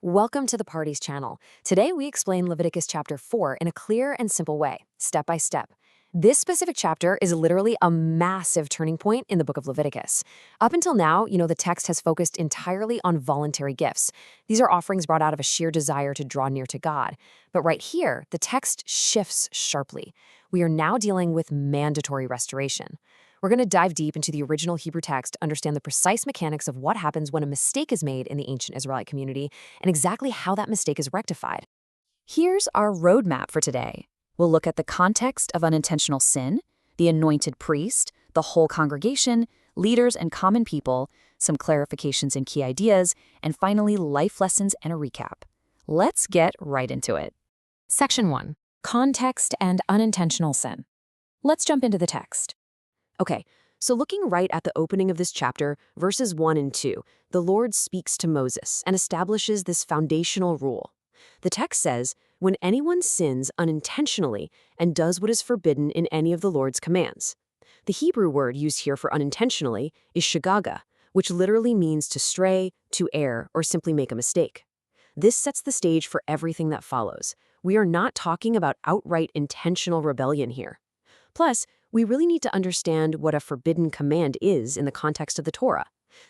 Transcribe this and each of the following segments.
Welcome to the Parties channel. Today we explain Leviticus chapter 4 in a clear and simple way, step by step. This specific chapter is literally a massive turning point in the book of Leviticus. Up until now, the text has focused entirely on voluntary gifts. These are offerings brought out of a sheer desire to draw near to God. But right here, the text shifts sharply. We are now dealing with mandatory restoration. We're going to dive deep into the original Hebrew text to understand the precise mechanics of what happens when a mistake is made in the ancient Israelite community and exactly how that mistake is rectified. Here's our roadmap for today. We'll look at the context of unintentional sin, the anointed priest, the whole congregation, leaders and common people, some clarifications and key ideas, and finally life lessons and a recap. Let's get right into it. Section 1. Context and unintentional sin. Let's jump into the text. Okay, so looking right at the opening of this chapter, verses 1 and 2, the Lord speaks to Moses and establishes this foundational rule. The text says, when anyone sins unintentionally and does what is forbidden in any of the Lord's commands. The Hebrew word used here for unintentionally is Shegagah, which literally means to stray, to err, or simply make a mistake. This sets the stage for everything that follows. We are not talking about outright intentional rebellion here. Plus, we really need to understand what a forbidden command is in the context of the Torah.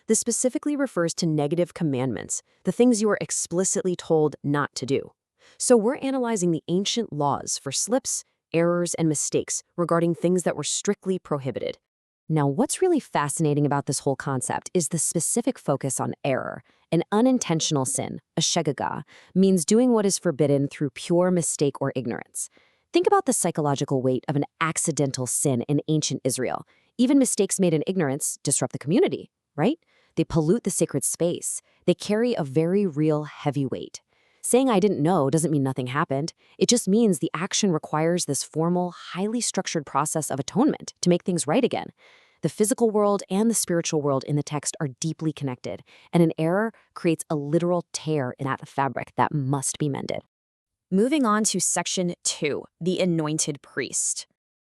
This specifically refers to negative commandments, the things you are explicitly told not to do. So we're analyzing the ancient laws for slips, errors, and mistakes regarding things that were strictly prohibited. Now, what's really fascinating about this whole concept is the specific focus on error. An unintentional sin, a Shegagah, means doing what is forbidden through pure mistake or ignorance. Think about the psychological weight of an accidental sin in ancient Israel. Even mistakes made in ignorance disrupt the community, right? They pollute the sacred space. They carry a very real heavy weight. Saying I didn't know doesn't mean nothing happened. It just means the action requires this formal, highly structured process of atonement to make things right again. The physical world and the spiritual world in the text are deeply connected, and an error creates a literal tear in that fabric that must be mended. Moving on to section 2, the anointed priest.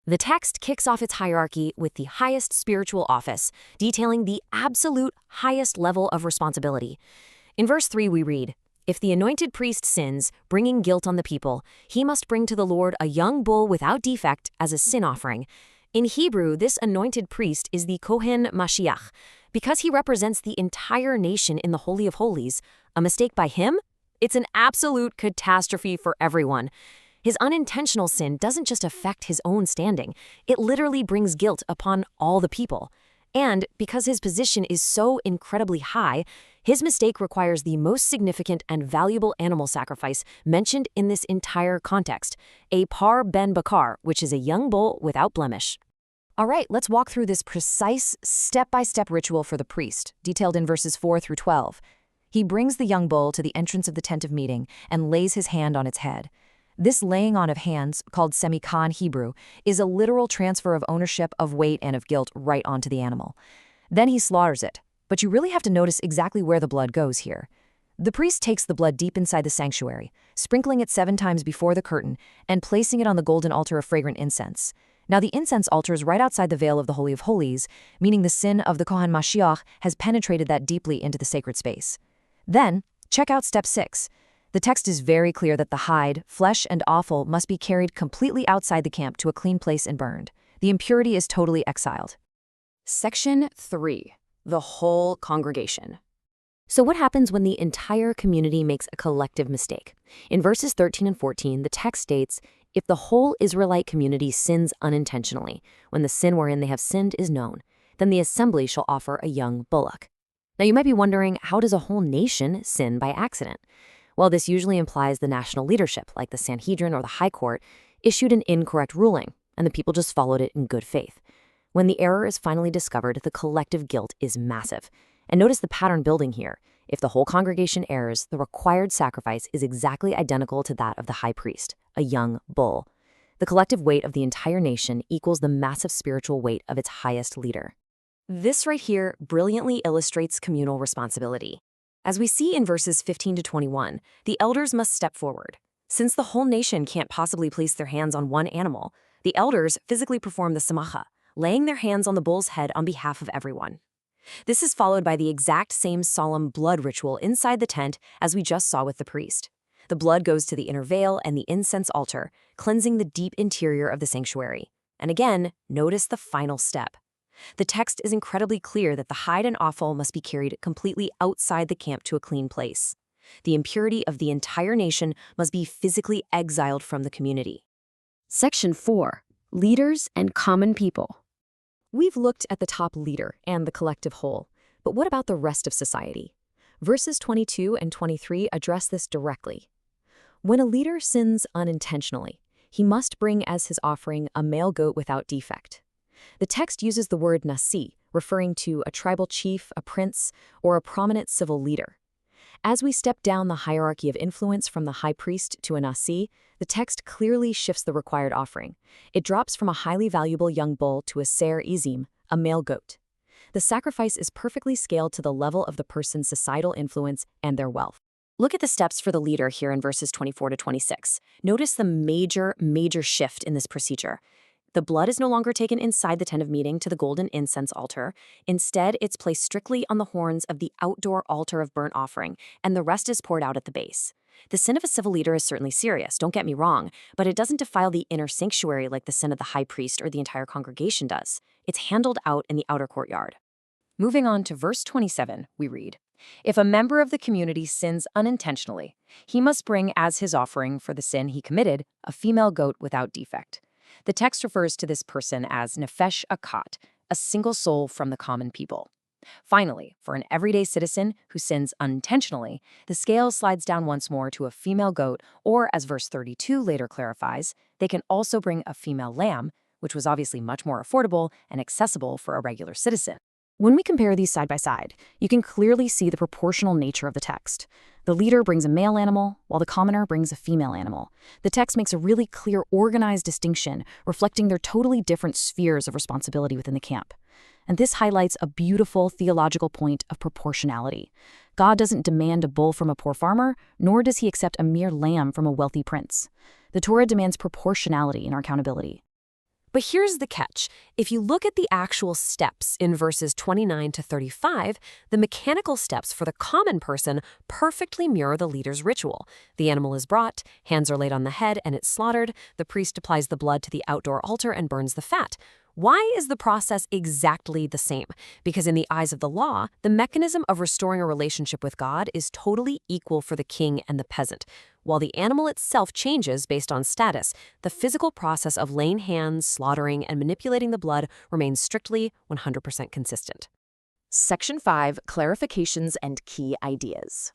The text kicks off its hierarchy with the highest spiritual office, detailing the absolute highest level of responsibility. In verse 3 we read, if the anointed priest sins, bringing guilt on the people, he must bring to the Lord a young bull without defect as a sin offering. In Hebrew, this anointed priest is the Kohen Mashiach. Because he represents the entire nation in the Holy of Holies, a mistake by him? It's an absolute catastrophe for everyone. His unintentional sin doesn't just affect his own standing, it literally brings guilt upon all the people. And because his position is so incredibly high, his mistake requires the most significant and valuable animal sacrifice mentioned in this entire context, a par ben bakar, which is a young bull without blemish. All right, let's walk through this precise step-by-step ritual for the priest, detailed in verses 4 through 12. He brings the young bull to the entrance of the tent of meeting and lays his hand on its head. This laying on of hands, called semikah in Hebrew, is a literal transfer of ownership, of weight, and of guilt right onto the animal. Then he slaughters it, but you really have to notice exactly where the blood goes here. The priest takes the blood deep inside the sanctuary, sprinkling it 7 times before the curtain and placing it on the golden altar of fragrant incense. Now the incense altar is right outside the veil of the Holy of Holies, meaning the sin of the Kohen Mashiach has penetrated that deeply into the sacred space. Then, check out step 6. The text is very clear that the hide, flesh, and offal must be carried completely outside the camp to a clean place and burned. The impurity is totally exiled. Section 3. The whole congregation. So what happens when the entire community makes a collective mistake? In verses 13 and 14, the text states, if the whole Israelite community sins unintentionally, when the sin wherein they have sinned is known, then the assembly shall offer a young bullock. Now you might be wondering, how does a whole nation sin by accident? Well, this usually implies the national leadership, like the Sanhedrin or the High Court, issued an incorrect ruling, and the people just followed it in good faith. When the error is finally discovered, the collective guilt is massive. And notice the pattern building here. If the whole congregation errs, the required sacrifice is exactly identical to that of the high priest, a young bull. The collective weight of the entire nation equals the massive spiritual weight of its highest leader. This right here brilliantly illustrates communal responsibility. As we see in verses 15 to 21, the elders must step forward. Since the whole nation can't possibly place their hands on one animal, the elders physically perform the samachah, laying their hands on the bull's head on behalf of everyone. This is followed by the exact same solemn blood ritual inside the tent as we just saw with the priest. The blood goes to the inner veil and the incense altar, cleansing the deep interior of the sanctuary. And again, notice the final step. The text is incredibly clear that the hide and offal must be carried completely outside the camp to a clean place. The impurity of the entire nation must be physically exiled from the community. Section 4. Leaders and Common People. We've looked at the top leader and the collective whole, but what about the rest of society? Verses 22 and 23 address this directly. When a leader sins unintentionally, he must bring as his offering a male goat without defect. The text uses the word nasi, referring to a tribal chief, a prince, or a prominent civil leader. As we step down the hierarchy of influence from the high priest to a nasi, the text clearly shifts the required offering. It drops from a highly valuable young bull to a ser izim, a male goat. The sacrifice is perfectly scaled to the level of the person's societal influence and their wealth. Look at the steps for the leader here in verses 24 to 26. Notice the major shift in this procedure. The blood is no longer taken inside the tent of meeting to the golden incense altar. Instead, it's placed strictly on the horns of the outdoor altar of burnt offering, and the rest is poured out at the base. The sin of a civil leader is certainly serious, don't get me wrong, but it doesn't defile the inner sanctuary like the sin of the high priest or the entire congregation does. It's handled out in the outer courtyard. Moving on to verse 27, we read, "If a member of the community sins unintentionally, he must bring as his offering for the sin he committed a female goat without defect." The text refers to this person as nefesh akat, a single soul from the common people. Finally, for an everyday citizen who sins unintentionally, the scale slides down once more to a female goat, or as verse 32 later clarifies, they can also bring a female lamb, which was obviously much more affordable and accessible for a regular citizen. When we compare these side by side, you can clearly see the proportional nature of the text. The leader brings a male animal, while the commoner brings a female animal. The text makes a really clear, organized distinction, reflecting their totally different spheres of responsibility within the camp. And this highlights a beautiful theological point of proportionality. God doesn't demand a bull from a poor farmer, nor does he accept a mere lamb from a wealthy prince. The Torah demands proportionality in our accountability. But here's the catch. If you look at the actual steps in verses 29 to 35, the mechanical steps for the common person perfectly mirror the leader's ritual. The animal is brought, hands are laid on the head, and it's slaughtered. The priest applies the blood to the outdoor altar and burns the fat. Why is the process exactly the same? Because in the eyes of the law, the mechanism of restoring a relationship with God is totally equal for the king and the peasant. While the animal itself changes based on status, the physical process of laying hands, slaughtering, and manipulating the blood remains strictly 100% consistent. Section 5. Clarifications and Key Ideas.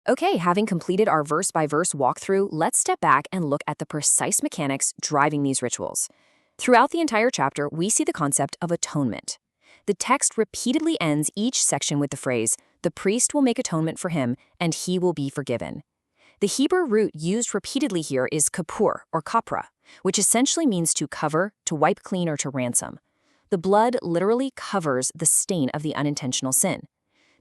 Okay, having completed our verse-by-verse walkthrough, let's step back and look at the precise mechanics driving these rituals. Throughout the entire chapter, we see the concept of atonement. The text repeatedly ends each section with the phrase, "The priest will make atonement for him, and he will be forgiven." The Hebrew root used repeatedly here is kapur or kapparah, which essentially means to cover, to wipe clean, or to ransom. The blood literally covers the stain of the unintentional sin.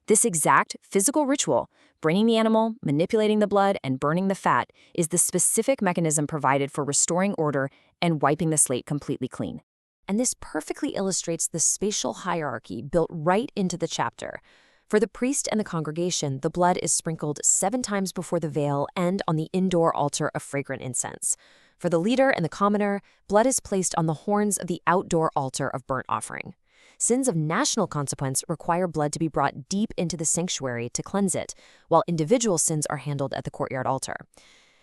This exact physical ritual, bringing the animal, manipulating the blood, and burning the fat, is the specific mechanism provided for restoring order and wiping the slate completely clean. And this perfectly illustrates the spatial hierarchy built right into the chapter. For the priest and the congregation, the blood is sprinkled 7 times before the veil and on the indoor altar of fragrant incense. For the leader and the commoner, blood is placed on the horns of the outdoor altar of burnt offering. Sins of national consequence require blood to be brought deep into the sanctuary to cleanse it, while individual sins are handled at the courtyard altar.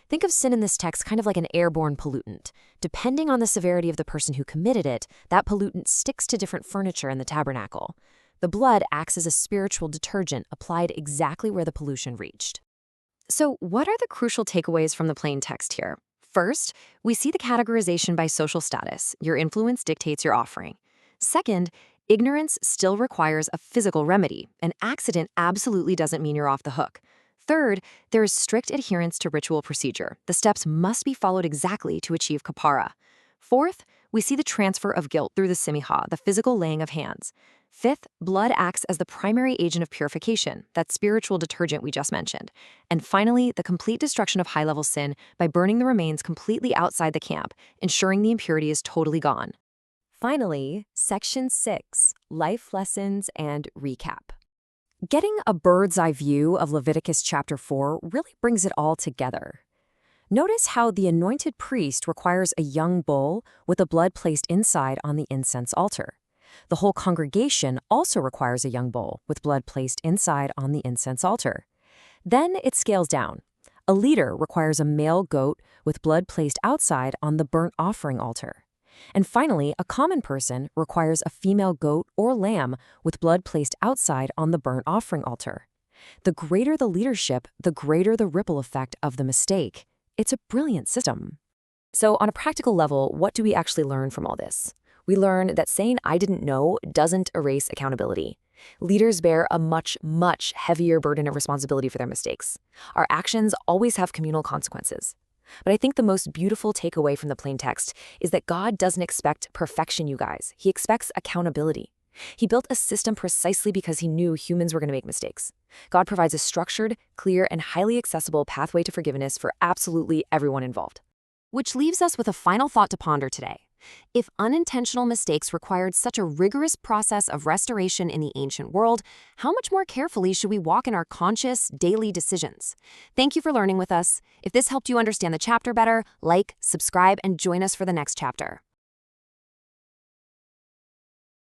Think of sin in this text kind of like an airborne pollutant. Depending on the severity of the person who committed it, that pollutant sticks to different furniture in the tabernacle. The blood acts as a spiritual detergent applied exactly where the pollution reached. So, what are the crucial takeaways from the plain text here? First, we see the categorization by social status. Your influence dictates your offering. Second, ignorance still requires a physical remedy. An accident absolutely doesn't mean you're off the hook. Third, there is strict adherence to ritual procedure. The steps must be followed exactly to achieve Kapparah. Fourth, we see the transfer of guilt through the simicha, the physical laying of hands. Fifth, blood acts as the primary agent of purification, that spiritual detergent we just mentioned. And finally, the complete destruction of high-level sin by burning the remains completely outside the camp, ensuring the impurity is totally gone. Finally, Section 6, Life Lessons and Recap. Getting a bird's eye view of Leviticus chapter 4 really brings it all together. Notice how the anointed priest requires a young bull with the blood placed inside on the incense altar. The whole congregation also requires a young bull with blood placed inside on the incense altar. Then it scales down. A leader requires a male goat with blood placed outside on the burnt offering altar. And finally, a common person requires a female goat or lamb with blood placed outside on the burnt offering altar. The greater the leadership, the greater the ripple effect of the mistake. It's a brilliant system. So on a practical level, what do we actually learn from all this? We learn that saying "I didn't know" doesn't erase accountability. Leaders bear a much, much heavier burden of responsibility for their mistakes. Our actions always have communal consequences. But I think the most beautiful takeaway from the plain text is that God doesn't expect perfection, you guys. He expects accountability. He built a system precisely because he knew humans were going to make mistakes. God provides a structured, clear, and highly accessible pathway to forgiveness for absolutely everyone involved. Which leaves us with a final thought to ponder today. If unintentional mistakes required such a rigorous process of restoration in the ancient world, how much more carefully should we walk in our conscious, daily decisions? Thank you for learning with us. If this helped you understand the chapter better, like, subscribe, and join us for the next chapter.